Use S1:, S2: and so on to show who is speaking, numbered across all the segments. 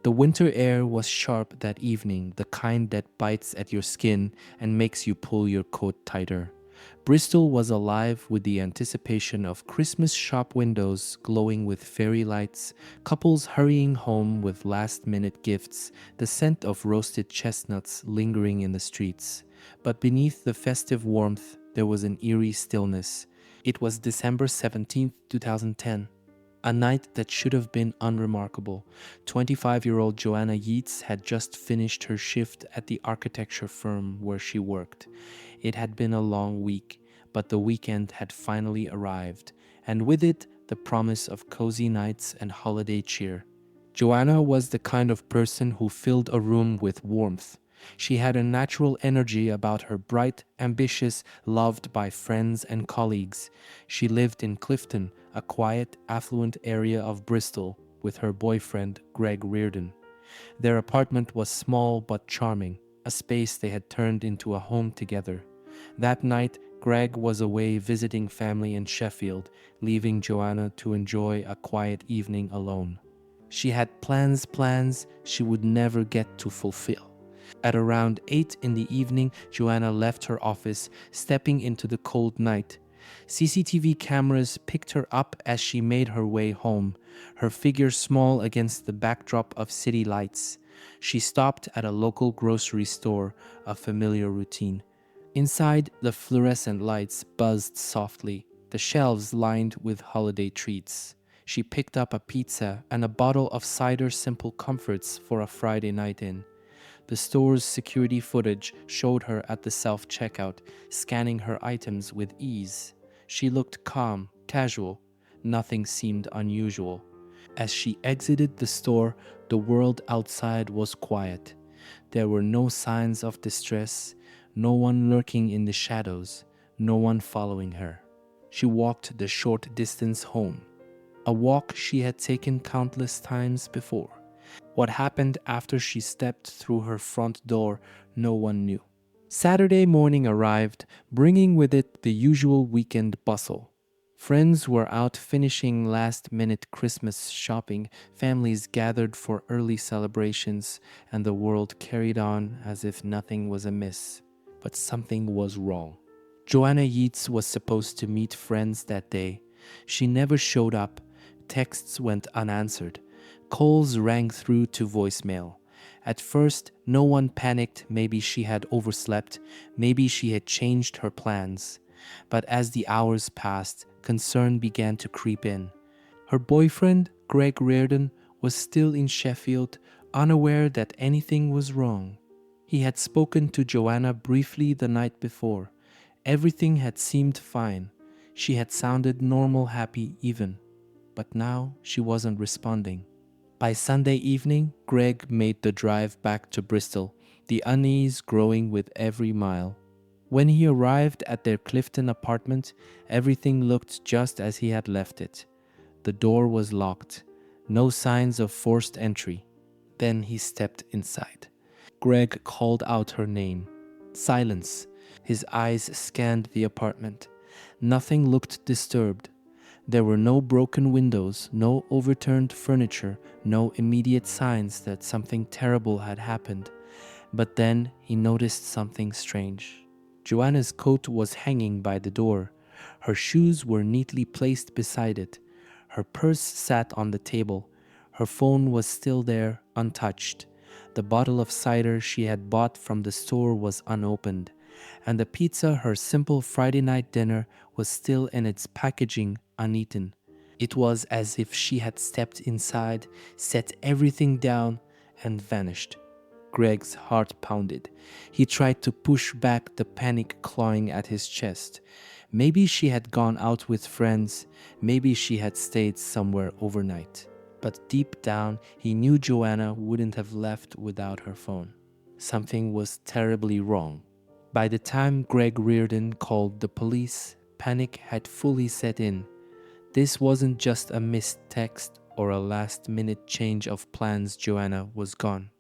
S1: The winter air was sharp that evening, the kind that bites at your skin and makes you pull your coat tighter. Bristol was alive with the anticipation of Christmas shop windows glowing with fairy lights, couples hurrying home with last-minute gifts, the scent of roasted chestnuts lingering in the streets. But beneath the festive warmth, there was an eerie stillness. It was December 17th, 2010. A night that should have been unremarkable. 25-year-old Joanna Yeates had just finished her shift at the architecture firm where she worked. It had been a long week, but the weekend had finally arrived, and with it, the promise of cozy nights and holiday cheer. Joanna was the kind of person who filled a room with warmth. She had a natural energy about her, bright, ambitious, loved by friends and colleagues. She lived in Clifton, a quiet, affluent area of Bristol, with her boyfriend, Greg Reardon. Their apartment was small but charming, a space they had turned into a home together. That night, Greg was away visiting family in Sheffield, leaving Joanna to enjoy a quiet evening alone. She had plans she would never get to fulfill. At around 8 in the evening, Joanna left her office, stepping into the cold night. CCTV cameras picked her up as she made her way home, her figure small against the backdrop of city lights. She stopped at a local grocery store, a familiar routine. Inside, the fluorescent lights buzzed softly, the shelves lined with holiday treats. She picked up a pizza and a bottle of cider Simple Comforts for a Friday night in. The store's security footage showed her at the self-checkout, scanning her items with ease. She looked calm, casual. Nothing seemed unusual. As she exited the store, the world outside was quiet. There were no signs of distress, no one lurking in the shadows, no one following her. She walked the short distance home, a walk she had taken countless times before. What happened after she stepped through her front door, no one knew. Saturday morning arrived, bringing with it the usual weekend bustle. Friends were out finishing last-minute Christmas shopping, families gathered for early celebrations, and the world carried on as if nothing was amiss. But something was wrong. Joanna Yeates was supposed to meet friends that day. She never showed up. Texts went unanswered. Calls rang through to voicemail. At first, no one panicked. Maybe she had overslept. Maybe she had changed her plans. But as the hours passed, concern began to creep in. Her boyfriend, Greg Reardon, was still in Sheffield, unaware that anything was wrong. He had spoken to Joanna briefly the night before. Everything had seemed fine. She had sounded normal, happy even. But now she wasn't responding. By Sunday evening, Greg made the drive back to Bristol, the unease growing with every mile. When he arrived at their Clifton apartment, everything looked just as he had left it. The door was locked, no signs of forced entry. Then he stepped inside. Greg called out her name. Silence. His eyes scanned the apartment. Nothing looked disturbed. There were no broken windows, no overturned furniture, no immediate signs that something terrible had happened. But then he noticed something strange. Joanna's coat was hanging by the door. Her shoes were neatly placed beside it. Her purse sat on the table. Her phone was still there, untouched. The bottle of cider she had bought from the store was unopened, and the pizza, her simple Friday night dinner, was still in its packaging, uneaten. It was as if she had stepped inside, set everything down, and vanished. Greg's heart pounded. He tried to push back the panic clawing at his chest. Maybe she had gone out with friends. Maybe she had stayed somewhere overnight. But deep down, he knew Joanna wouldn't have left without her phone. Something was terribly wrong. By the time Greg Reardon called the police, panic had fully set in. This wasn't just a missed text or a last-minute change of plans. Joanna was gone.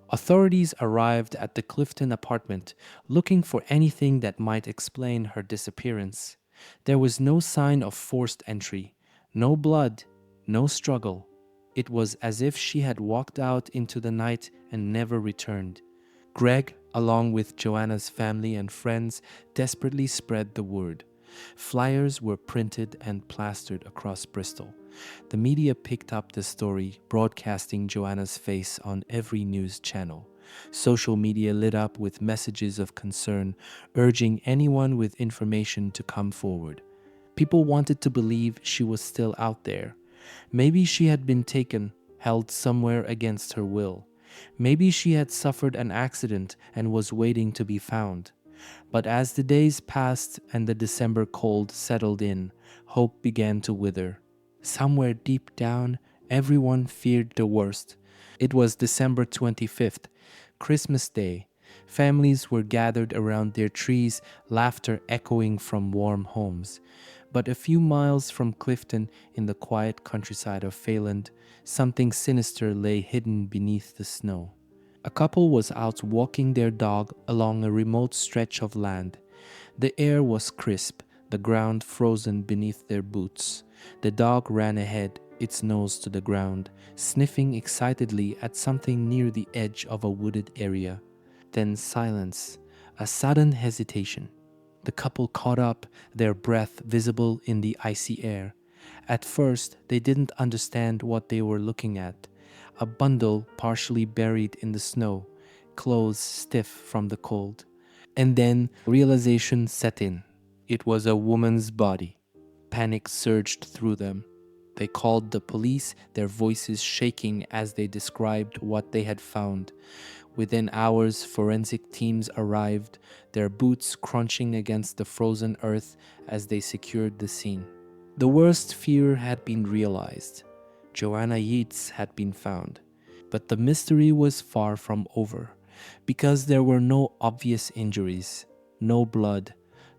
S1: Authorities arrived at the Clifton apartment, looking for anything that might explain her disappearance. There was no sign of forced entry, no blood, no struggle. It was as if she had walked out into the night and never returned. Greg, along with Joanna's family and friends, desperately spread the word. Flyers were printed and plastered across Bristol. The media picked up the story, broadcasting Joanna's face on every news channel. Social media lit up with messages of concern, urging anyone with information to come forward. People wanted to believe she was still out there. Maybe she had been taken, held somewhere against her will. Maybe she had suffered an accident and was waiting to be found. But as the days passed and the December cold settled in, hope began to wither. Somewhere deep down, everyone feared the worst. It was December 25th, Christmas Day. Families were gathered around their trees, laughter echoing from warm homes. But a few miles from Clifton, in the quiet countryside of Fayland, something sinister lay hidden beneath the snow. A couple was out walking their dog along a remote stretch of land. The air was crisp, the ground frozen beneath their boots. The dog ran ahead, its nose to the ground, sniffing excitedly at something near the edge of a wooded area. Then silence, a sudden hesitation. The couple caught up, their breath visible in the icy air. At first, they didn't understand what they were looking at. A bundle partially buried in the snow, clothes stiff from the cold. And then realization set in. It was a woman's body. Panic surged through them. They called the police, their voices shaking as they described what they had found. Within hours, forensic teams arrived, their boots crunching against the frozen earth as they secured the scene. The worst fear had been realized. Joanna Yeates had been found. But the mystery was far from over, because there were no obvious injuries, no blood,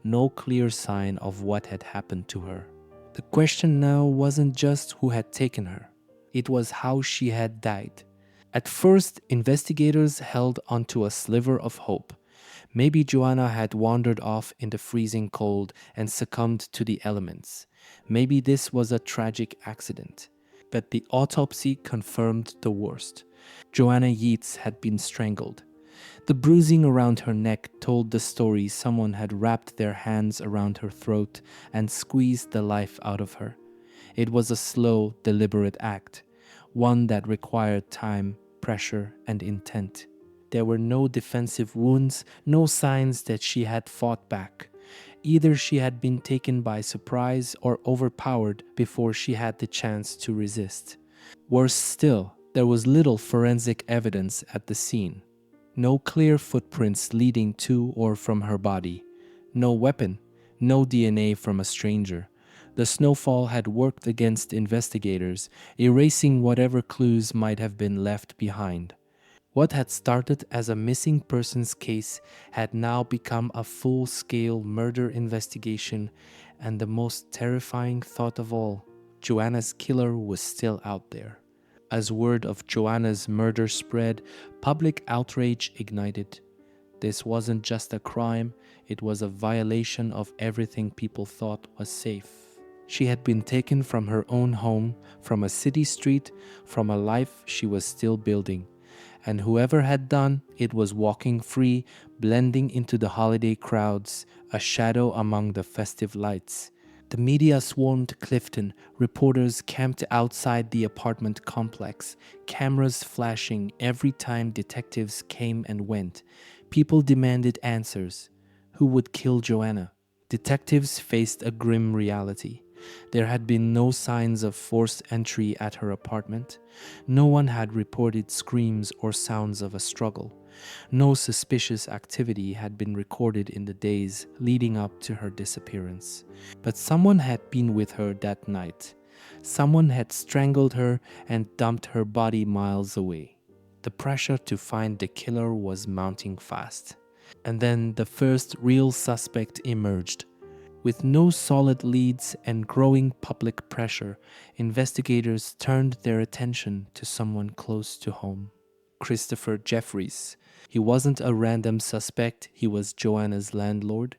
S1: no clear sign of what had happened to her. The question now wasn't just who had taken her, it was how she had died. At first, investigators held onto a sliver of hope. Maybe Joanna had wandered off in the freezing cold and succumbed to the elements. Maybe this was a tragic accident. But the autopsy confirmed the worst. Joanna Yeates had been strangled. The bruising around her neck told the story someone had wrapped their hands around her throat and squeezed the life out of her. It was a slow, deliberate act, one that required time, pressure, and intent. There were no defensive wounds, no signs that she had fought back. Either she had been taken by surprise or overpowered before she had the chance to resist. Worse still, there was little forensic evidence at the scene. No clear footprints leading to or from her body. No weapon, no DNA from a stranger. The snowfall had worked against investigators, erasing whatever clues might have been left behind. What had started as a missing persons case had now become a full-scale murder investigation, and the most terrifying thought of all, Joanna's killer was still out there. As word of Joanna's murder spread, public outrage ignited. This wasn't just a crime, it was a violation of everything people thought was safe. She had been taken from her own home, from a city street, from a life she was still building. And whoever had done it was walking free, blending into the holiday crowds, a shadow among the festive lights. The media swarmed Clifton, reporters camped outside the apartment complex, cameras flashing every time detectives came and went. People demanded answers. Who would kill Joanna? Detectives faced a grim reality. There had been no signs of forced entry at her apartment. No one had reported screams or sounds of a struggle. No suspicious activity had been recorded in the days leading up to her disappearance. But someone had been with her that night. Someone had strangled her and dumped her body miles away. The pressure to find the killer was mounting fast. And then the first real suspect emerged. With no solid leads and growing public pressure, investigators turned their attention to someone close to home. Christopher Jeffries. He wasn't a random suspect, he was Joanna's landlord,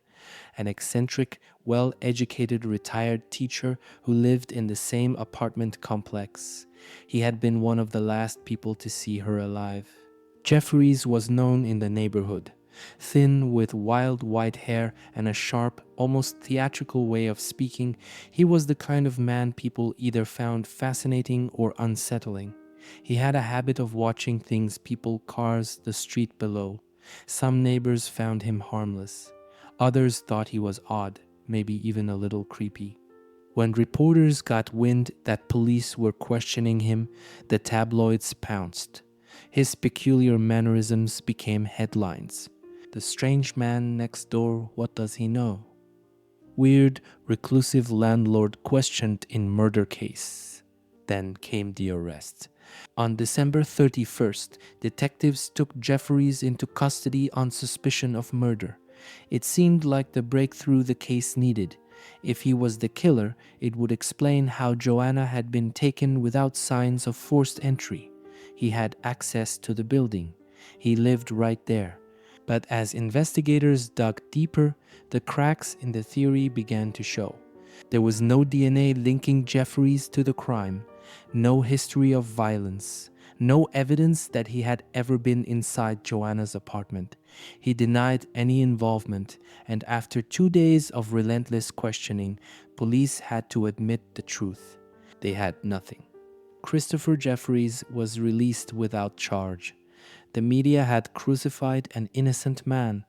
S1: an eccentric, well-educated retired teacher who lived in the same apartment complex. He had been one of the last people to see her alive. Jeffries was known in the neighborhood. Thin, with wild white hair and a sharp, almost theatrical way of speaking, he was the kind of man people either found fascinating or unsettling. He had a habit of watching things, people, cars, the street below. Some neighbors found him harmless. Others thought he was odd, maybe even a little creepy. When reporters got wind that police were questioning him, the tabloids pounced. His peculiar mannerisms became headlines. The strange man next door, what does he know? Weird, reclusive landlord questioned in murder case. Then came the arrest. On December 31st, detectives took Jeffries into custody on suspicion of murder. It seemed like the breakthrough the case needed. If he was the killer, it would explain how Joanna had been taken without signs of forced entry. He had access to the building. He lived right there. But as investigators dug deeper, the cracks in the theory began to show. There was no DNA linking Jeffries to the crime, no history of violence, no evidence that he had ever been inside Joanna's apartment. He denied any involvement, and after 2 days of relentless questioning, police had to admit the truth. They had nothing. Christopher Jeffries was released without charge. The media had crucified an innocent man,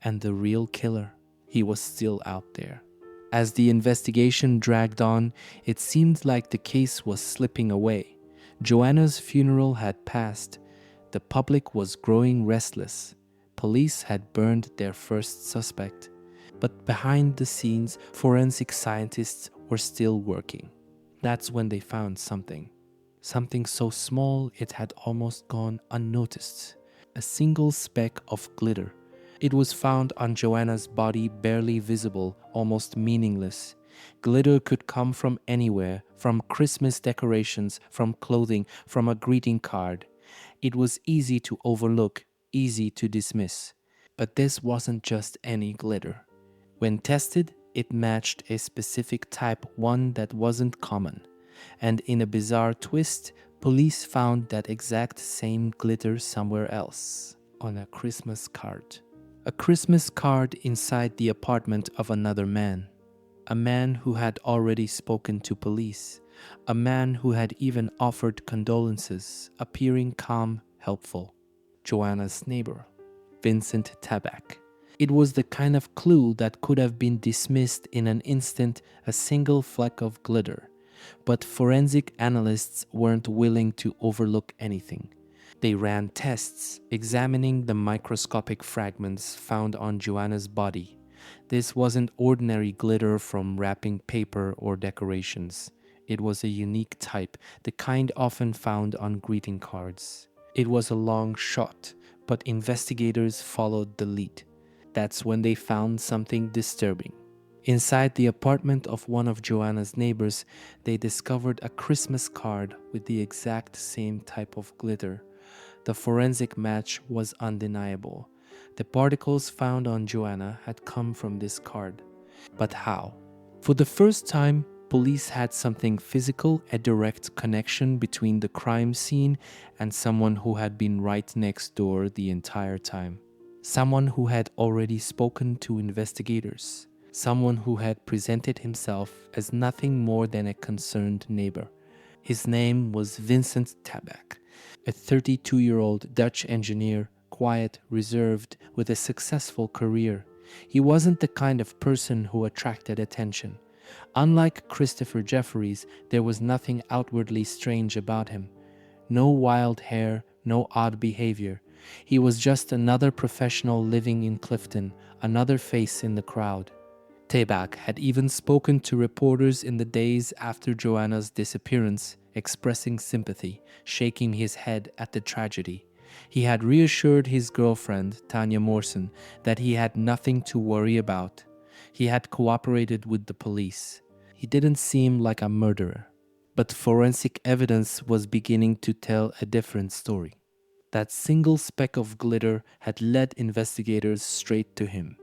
S1: and the real killer, he was still out there. As the investigation dragged on, it seemed like the case was slipping away. Joanna's funeral had passed. The public was growing restless. Police had burned their first suspect. But behind the scenes, forensic scientists were still working. That's when they found something. Something so small it had almost gone unnoticed. A single speck of glitter. It was found on Joanna's body, barely visible, almost meaningless. Glitter could come from anywhere, from Christmas decorations, from clothing, from a greeting card. It was easy to overlook, easy to dismiss. But this wasn't just any glitter. When tested, it matched a specific type, one that wasn't common. And in a bizarre twist, police found that exact same glitter somewhere else, on a Christmas card. A Christmas card inside the apartment of another man. A man who had already spoken to police. A man who had even offered condolences, appearing calm, helpful. Joanna's neighbor, Vincent Tabak. It was the kind of clue that could have been dismissed in an instant, a single fleck of glitter. But forensic analysts weren't willing to overlook anything. They ran tests, examining the microscopic fragments found on Joanna's body. This wasn't ordinary glitter from wrapping paper or decorations. It was a unique type, the kind often found on greeting cards. It was a long shot, but investigators followed the lead. That's when they found something disturbing. Inside the apartment of one of Joanna's neighbors, they discovered a Christmas card with the exact same type of glitter. The forensic match was undeniable. The particles found on Joanna had come from this card. But how? For the first time, police had something physical, a direct connection between the crime scene and someone who had been right next door the entire time. Someone who had already spoken to investigators. Someone who had presented himself as nothing more than a concerned neighbor. His name was Vincent Tabak, a 32-year-old Dutch engineer, quiet, reserved, with a successful career. He wasn't the kind of person who attracted attention. Unlike Christopher Jeffries, there was nothing outwardly strange about him. No wild hair, no odd behavior. He was just another professional living in Clifton, another face in the crowd. Tabak had even spoken to reporters in the days after Joanna's disappearance, expressing sympathy, shaking his head at the tragedy. He had reassured his girlfriend, Tanya Morrison, that he had nothing to worry about. He had cooperated with the police. He didn't seem like a murderer. But forensic evidence was beginning to tell a different story. That single speck of glitter had led investigators straight to him.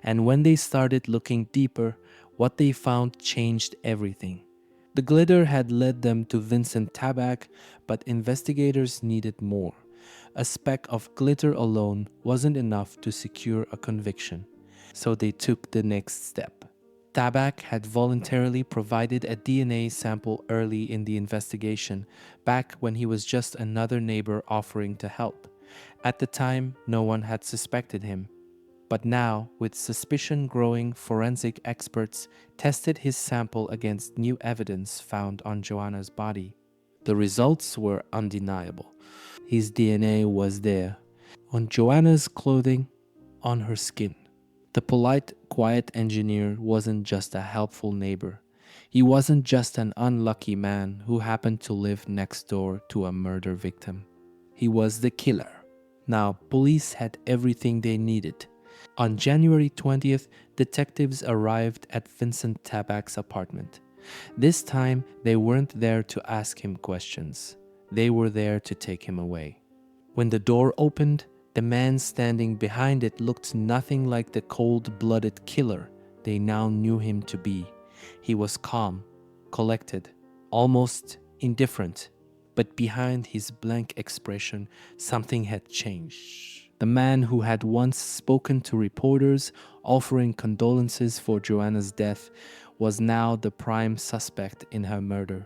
S1: And when they started looking deeper, What they found changed everything. The glitter had led them to Vincent Tabak, but investigators needed more. A speck of glitter alone wasn't enough to secure a conviction, so they took the next step. Tabak had voluntarily provided a DNA sample early in the investigation, back when he was just another neighbor offering to help. At the time, no one had suspected him. But now, with suspicion growing, forensic experts tested his sample against new evidence found on Joanna's body. The results were undeniable. His DNA was there, on Joanna's clothing, on her skin. The polite, quiet engineer wasn't just a helpful neighbor. He wasn't just an unlucky man who happened to live next door to a murder victim. He was the killer. Now, police had everything they needed. On January 20th, detectives arrived at Vincent Tabak's apartment. This time, they weren't there to ask him questions. They were there to take him away. When the door opened, the man standing behind it looked nothing like the cold-blooded killer they now knew him to be. He was calm, collected, almost indifferent. But behind his blank expression, something had changed. The man who had once spoken to reporters, offering condolences for Joanna's death, was now the prime suspect in her murder.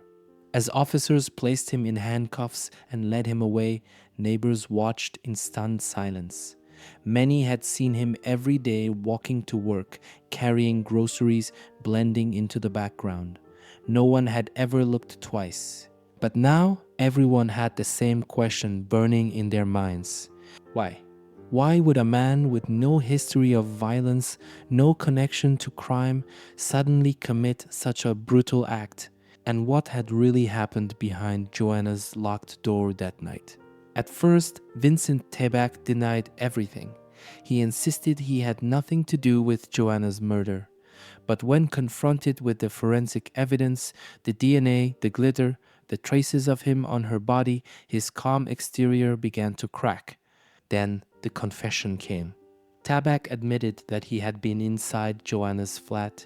S1: As officers placed him in handcuffs and led him away, neighbors watched in stunned silence. Many had seen him every day walking to work, carrying groceries, blending into the background. No one had ever looked twice. But now, everyone had the same question burning in their minds. Why? Why would a man with no history of violence, no connection to crime, suddenly commit such a brutal act? And what had really happened behind Joanna's locked door that night? At first, Vincent Tabak denied everything. He insisted he had nothing to do with Joanna's murder. But when confronted with the forensic evidence, the DNA, the glitter, the traces of him on her body, his calm exterior began to crack. Then the confession came. Tabak admitted that he had been inside Joanna's flat.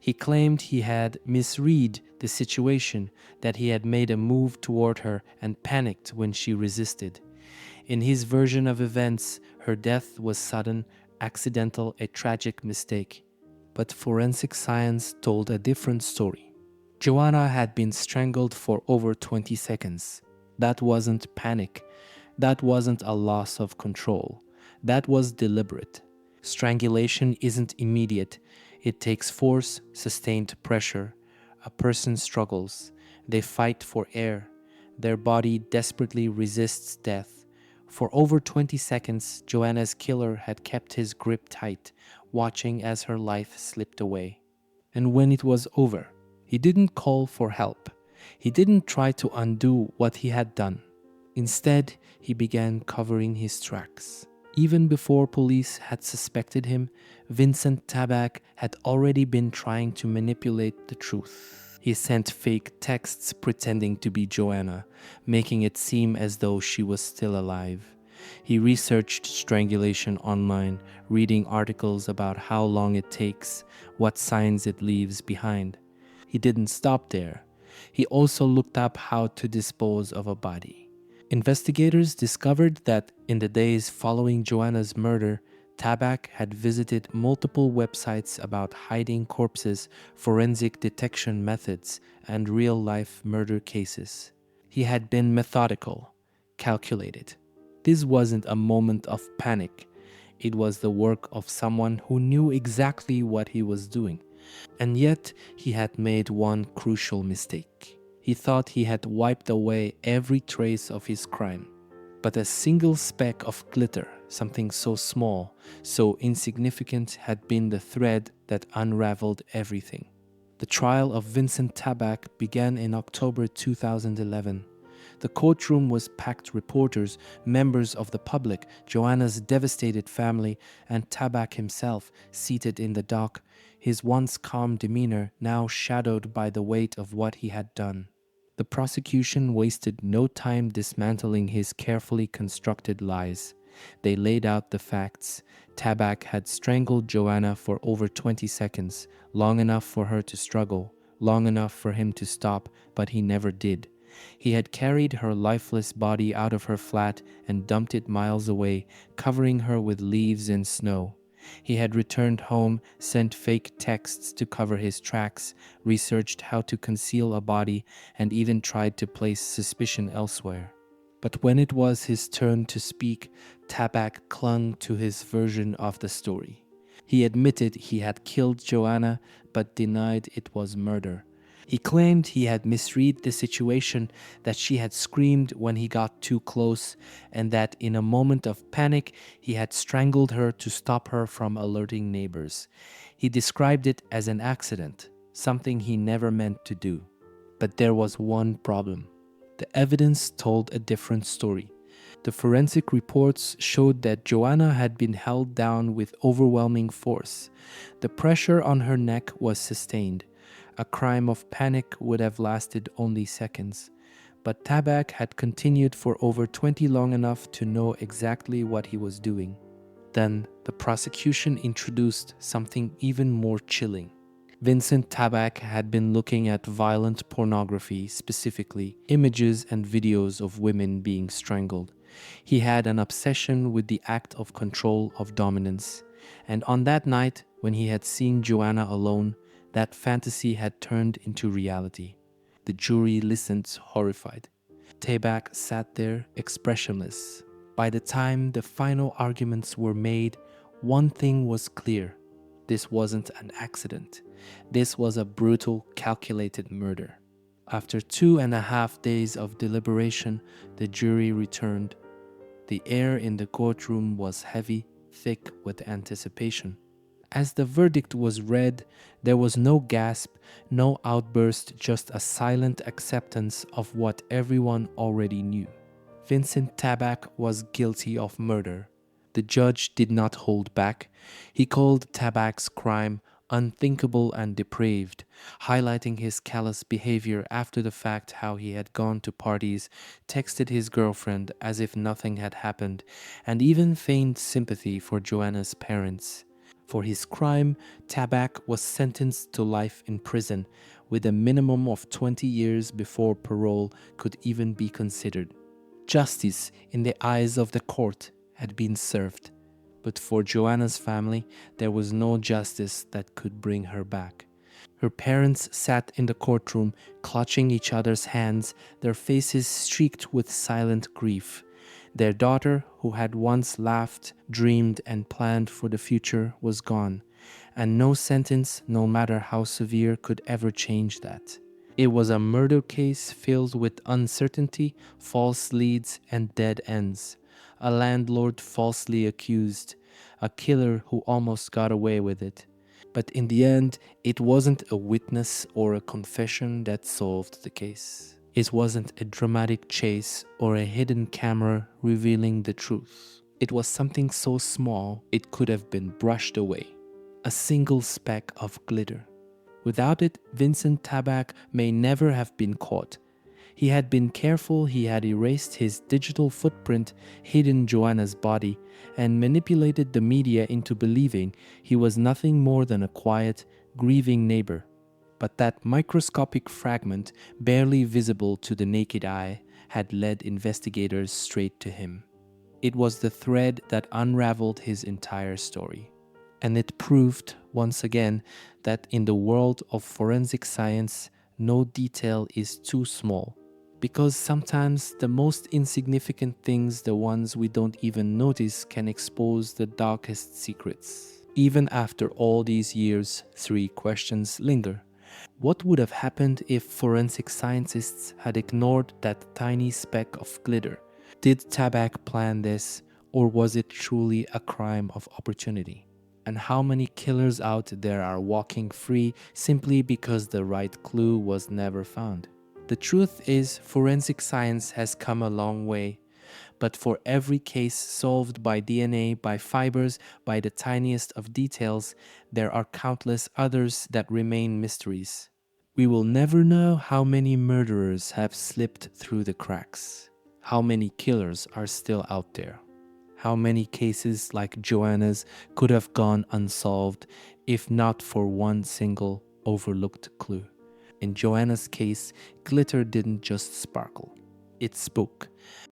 S1: He claimed he had misread the situation, that he had made a move toward her and panicked when she resisted. In his version of events, her death was sudden, accidental, a tragic mistake. But forensic science told a different story. Joanna had been strangled for over 20 seconds. That wasn't panic. That wasn't a loss of control. That was deliberate. Strangulation isn't immediate. It takes force, sustained pressure. A person struggles. They fight for air. Their body desperately resists death. For over 20 seconds, Joanna's killer had kept his grip tight, watching as her life slipped away. And when it was over, he didn't call for help. He didn't try to undo what he had done. Instead, he began covering his tracks. Even before police had suspected him, Vincent Tabak had already been trying to manipulate the truth. He sent fake texts pretending to be Joanna, making it seem as though she was still alive. He researched strangulation online, reading articles about how long it takes, what signs it leaves behind. He didn't stop there. He also looked up how to dispose of a body. Investigators discovered that in the days following Joanna's murder, Tabak had visited multiple websites about hiding corpses, forensic detection methods, and real-life murder cases. He had been methodical, calculated. This wasn't a moment of panic. It was the work of someone who knew exactly what he was doing. And yet, he had made one crucial mistake. He thought he had wiped away every trace of his crime. But a single speck of glitter, something so small, so insignificant, had been the thread that unraveled everything. The trial of Vincent Tabak began in October 2011. The courtroom was packed reporters, members of the public, Joanna's devastated family, and Tabak himself seated in the dock, his once calm demeanor now shadowed by the weight of what he had done. The prosecution wasted no time dismantling his carefully constructed lies. They laid out the facts. Tabak had strangled Joanna for over 20 seconds, long enough for her to struggle, long enough for him to stop, but he never did. He had carried her lifeless body out of her flat and dumped it miles away, covering her with leaves and snow. He had returned home, sent fake texts to cover his tracks, researched how to conceal a body, and even tried to place suspicion elsewhere. But when it was his turn to speak, Tabak clung to his version of the story. He admitted he had killed Joanna, but denied it was murder. He claimed he had misread the situation, that she had screamed when he got too close, and that in a moment of panic he had strangled her to stop her from alerting neighbors. He described it as an accident, something he never meant to do. But there was one problem. The evidence told a different story. The forensic reports showed that Joanna had been held down with overwhelming force. The pressure on her neck was sustained. A crime of panic would have lasted only seconds. But Tabak had continued for over 20 long enough to know exactly what he was doing. Then the prosecution introduced something even more chilling. Vincent Tabak had been looking at violent pornography, specifically images and videos of women being strangled. He had an obsession with the act of control of dominance. And on that night, when he had seen Joanna alone, that fantasy had turned into reality. The jury listened horrified. Tabak sat there expressionless. By the time the final arguments were made, one thing was clear. This wasn't an accident. This was a brutal, calculated murder. After 2.5 days of deliberation, the jury returned. The air in the courtroom was heavy, thick with anticipation. As the verdict was read, there was no gasp, no outburst, just a silent acceptance of what everyone already knew. Vincent Tabak was guilty of murder. The judge did not hold back. He called Tabak's crime unthinkable and depraved, highlighting his callous behavior after the fact, how he had gone to parties, texted his girlfriend as if nothing had happened, and even feigned sympathy for Joanna's parents. For his crime, Tabak was sentenced to life in prison, with a minimum of 20 years before parole could even be considered. Justice, in the eyes of the court, had been served. But for Joanna's family, there was no justice that could bring her back. Her parents sat in the courtroom, clutching each other's hands, their faces streaked with silent grief. Their daughter, who had once laughed, dreamed, and planned for the future, was gone, and no sentence, no matter how severe, could ever change that. It was a murder case filled with uncertainty, false leads, and dead ends. A landlord falsely accused, a killer who almost got away with it. But in the end, it wasn't a witness or a confession that solved the case. It wasn't a dramatic chase or a hidden camera revealing the truth. It was something so small it could have been brushed away. A single speck of glitter. Without it, Vincent Tabak may never have been caught. He had been careful. He had erased his digital footprint, hidden Joanna's body, and manipulated the media into believing he was nothing more than a quiet, grieving neighbor. But that microscopic fragment, barely visible to the naked eye, had led investigators straight to him. It was the thread that unraveled his entire story. And it proved, once again, that in the world of forensic science, no detail is too small. Because sometimes the most insignificant things, the ones we don't even notice, can expose the darkest secrets. Even after all these years, 3 questions linger. What would have happened if forensic scientists had ignored that tiny speck of glitter? Did Tabak plan this, or was it truly a crime of opportunity? And how many killers out there are walking free simply because the right clue was never found? The truth is, forensic science has come a long way. But for every case solved by DNA, by fibers, by the tiniest of details, there are countless others that remain mysteries. We will never know how many murderers have slipped through the cracks, how many killers are still out there, How many cases like Joanna's could have gone unsolved if not for one single overlooked clue? In Joanna's case, glitter didn't just sparkle, it spoke.